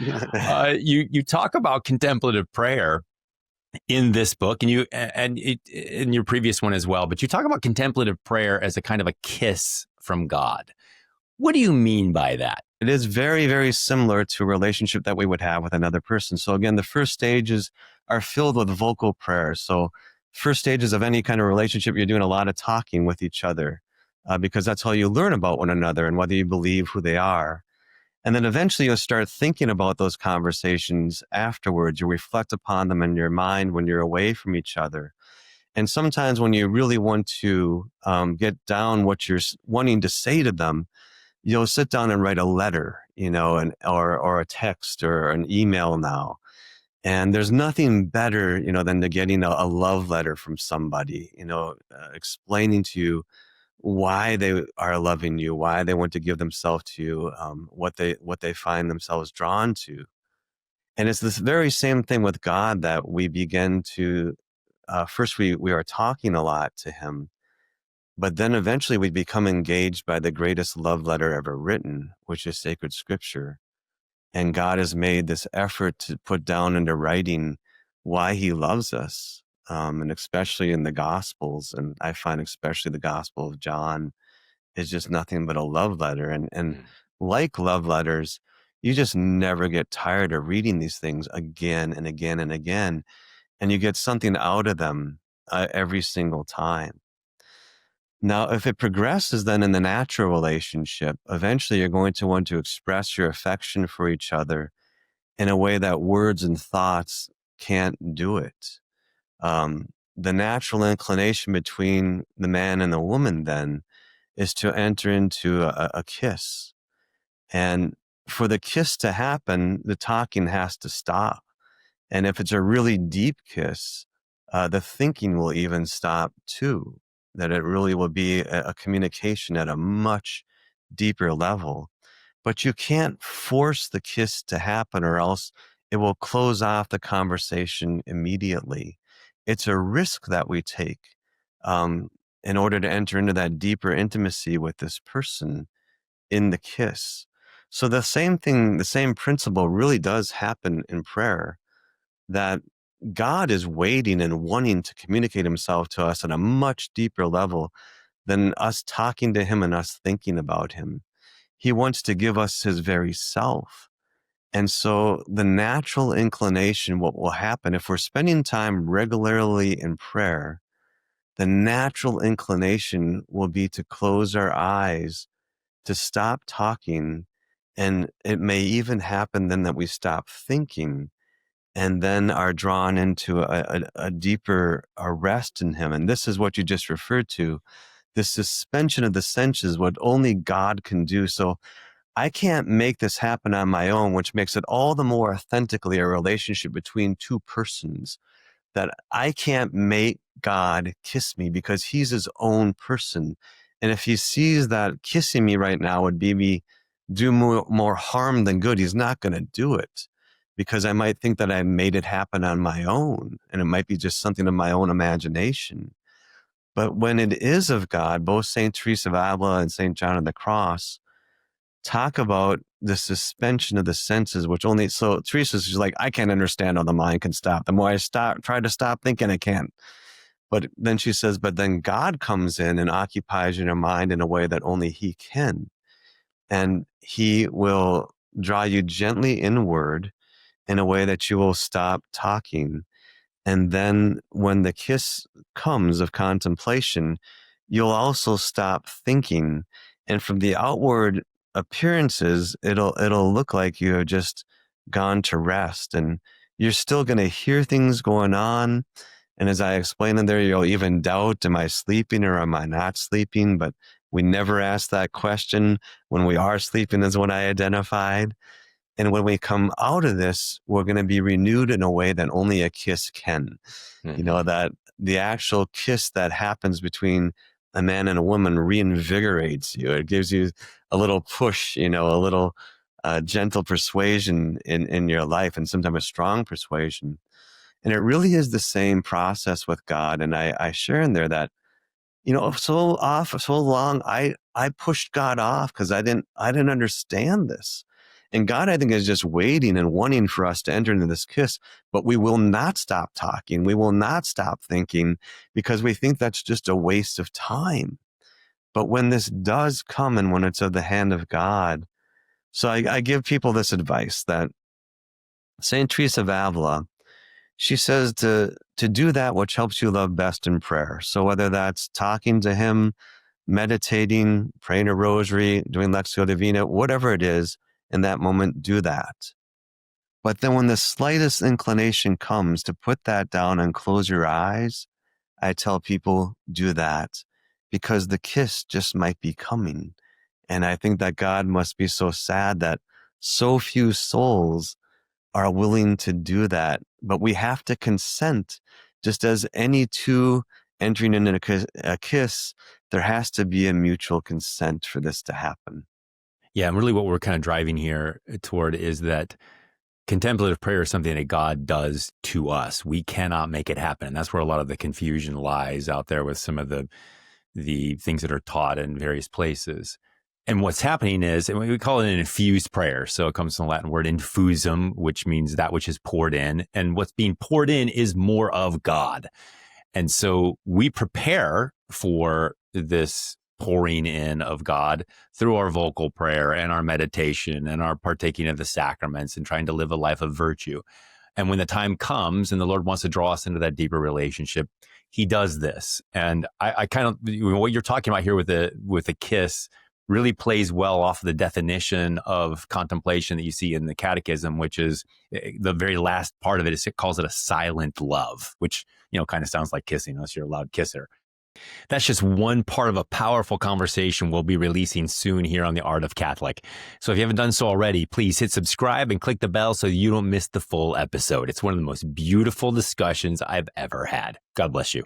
You talk about contemplative prayer in this book, in your previous one as well. But you talk about contemplative prayer as a kind of a kiss from God. What do you mean by that? It is very, very similar to a relationship that we would have with another person. So again, the first stages are filled with vocal prayers. So first stages of any kind of relationship, you're doing a lot of talking with each other because that's how you learn about one another and whether you believe who they are. And then eventually you'll start thinking about those conversations afterwards. You reflect upon them in your mind when you're away from each other. And sometimes when you really want to get down what you're wanting to say to them, you'll sit down and write a letter, or a text or an email now. And there's nothing better, than to getting a love letter from somebody, explaining to you why they are loving you, why they want to give themselves to you, what they find themselves drawn to. And it's this very same thing with God that we begin to, first we are talking a lot to him, but then eventually we become engaged by the greatest love letter ever written, which is sacred scripture. And God has made this effort to put down into writing why he loves us. And especially in the Gospels, and I find especially the Gospel of John is just nothing but a love letter. And like love letters, you just never get tired of reading these things again and again and again. And you get something out of them every single time. Now, if it progresses then in the natural relationship, eventually you're going to want to express your affection for each other in a way that words and thoughts can't do it. The natural inclination between the man and the woman then is to enter into a kiss. And for the kiss to happen, the talking has to stop. And if it's a really deep kiss, the thinking will even stop too, that it really will be a communication at a much deeper level. But you can't force the kiss to happen or else it will close off the conversation immediately. It's a risk that we take in order to enter into that deeper intimacy with this person in the kiss. So the same thing, the same principle really does happen in prayer, that God is waiting and wanting to communicate himself to us at a much deeper level than us talking to him and us thinking about him. He wants to give us his very self. And so the natural inclination, what will happen if we're spending time regularly in prayer, the natural inclination will be to close our eyes, to stop talking. And it may even happen then that we stop thinking and then are drawn into a deeper rest in him. And this is what you just referred to, the suspension of the senses, what only God can do. So I can't make this happen on my own, which makes it all the more authentically a relationship between two persons, that I can't make God kiss me because he's his own person. And if he sees that kissing me right now would be me do more harm than good, he's not going to do it, because I might think that I made it happen on my own, and it might be just something of my own imagination. But when it is of God, both Saint Teresa of Avila and Saint John of the Cross talk about the suspension of the senses, which only, so Teresa's just like, I can't understand how the mind can stop. The more I try to stop thinking, I can't. But then she says, but then God comes in and occupies your mind in a way that only he can. And he will draw you gently inward in a way that you will stop talking. And then when the kiss comes of contemplation, you'll also stop thinking. And from the outward appearances, it'll look like you have just gone to rest, and you're still going to hear things going on. And as I explained in there, you'll even doubt, am I sleeping or am I not sleeping? But we never ask that question. When we are sleeping is what I identified. And when we come out of this, we're going to be renewed in a way that only a kiss can. Mm-hmm. That the actual kiss that happens between a man and a woman reinvigorates you. It gives you a little push, a little gentle persuasion in your life, and sometimes a strong persuasion. And it really is the same process with God. And I share in there that, so long I pushed God off because I didn't understand this. And God, I think, is just waiting and wanting for us to enter into this kiss, but we will not stop talking. We will not stop thinking because we think that's just a waste of time. But when this does come and when it's of the hand of God, so I give people this advice that Saint Teresa of Avila, she says to do that which helps you love best in prayer. So whether that's talking to him, meditating, praying a rosary, doing Lectio Divina, whatever it is, in that moment, do that. But then when the slightest inclination comes to put that down and close your eyes, I tell people, do that, because the kiss just might be coming. And I think that God must be so sad that so few souls are willing to do that. But we have to consent, just as any two entering into a kiss, there has to be a mutual consent for this to happen. Yeah, and really what we're kind of driving here toward is that contemplative prayer is something that God does to us. We cannot make it happen. And that's where a lot of the confusion lies out there with some of the things that are taught in various places. And what's happening is, and we call it an infused prayer. So it comes from the Latin word infusum, which means that which is poured in. And what's being poured in is more of God. And so we prepare for this pouring in of God through our vocal prayer and our meditation and our partaking of the sacraments and trying to live a life of virtue. And when the time comes and the Lord wants to draw us into that deeper relationship, he does this. And I kind of, what you're talking about here with the kiss really plays well off of the definition of contemplation that you see in the Catechism, which is the very last part of it. It calls it a silent love, which, kind of sounds like kissing unless you're a loud kisser. That's just one part of a powerful conversation we'll be releasing soon here on The Art of Catholic. So if you haven't done so already, please hit subscribe and click the bell so you don't miss the full episode. It's one of the most beautiful discussions I've ever had. God bless you.